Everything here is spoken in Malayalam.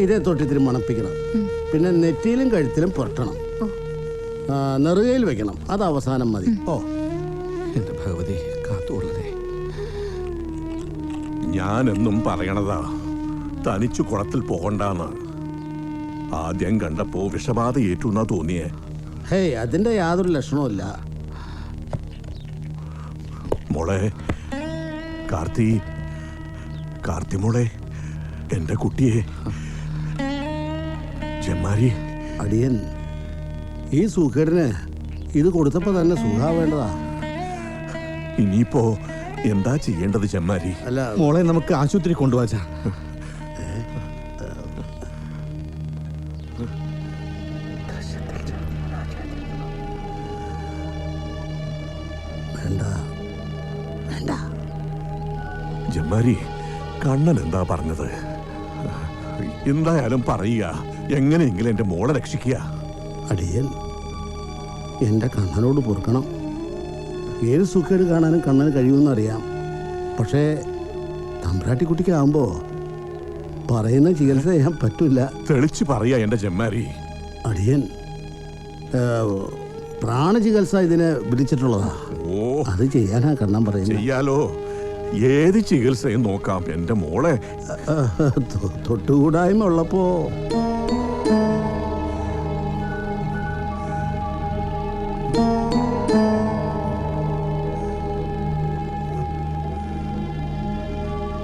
ഇതേ തൊട്ടിത്തിരി മണപ്പിക്കണം. പിന്നെ നെറ്റിയിലും കഴുത്തിലും പുരട്ടണം. നെറുകയിൽ വെക്കണം. അത് അവസാനം മതി. ഓ എന്റെ ഭഗവതി കാത്തുകൊള്ളതേ. ഞാനെന്നും പറയണതാ, തനിച്ചു കുളത്തിൽ പോകണ്ടാന്ന്. ആദ്യം കണ്ടപ്പോ വിഷബാധ ഏറ്റുന്നാ തോന്നിയേ. ഹേയ്, അതിന്റെ യാതൊരു ലക്ഷണവുമില്ല. മോളെ കാർത്തി മോളെ, എന്റെ കുട്ടിയെ ചെമ്മാരി. അടിയൻ ഈ സുഖേടിന് ഇത് കൊടുത്തപ്പോ തന്നെ സുഖാവേണ്ടതാ. ഇനിയിപ്പോ എന്താ ചെയ്യേണ്ടത് ചെമ്മാരി? അല്ല മോളെ നമുക്ക് ആശുപത്രി കൊണ്ടുപോവാ. വേണ്ട വേണ്ട. ജമ്മാരി, കണ്ണൻ എന്താ പറഞ്ഞത്? എന്തായാലും പറയുക, എങ്ങനെയെങ്കിലും എന്റെ മോളെ രക്ഷിക്കുക. അടിയൻ എൻ്റെ കണ്ണനോട് പൊറുക്കണം. ഏത് സുഖേട് കാണാനും കണ്ണന് കഴിയുമെന്നറിയാം. പക്ഷേ തമ്പ്രാട്ടിക്കുട്ടിക്കാവുമ്പോൾ പറയുന്ന ചികിത്സ ചെയ്യാൻ പറ്റില്ല. തെളിച്ച് പറയുക എന്റെ ജമ്മാരി. അടിയൻ പ്രാണചികിത്സ ഇതിനെ വിളിച്ചിട്ടുള്ളതാ. ഓ, അത് ചെയ്യാനാ കണ്ണൻ പറയുന്നത്. ചെയ്യാലോ, ഏത് ചികിത്സയും നോക്കാം എന്റെ മോളെ. തൊട്ടുകൂടായ്മ ഉള്ളപ്പോ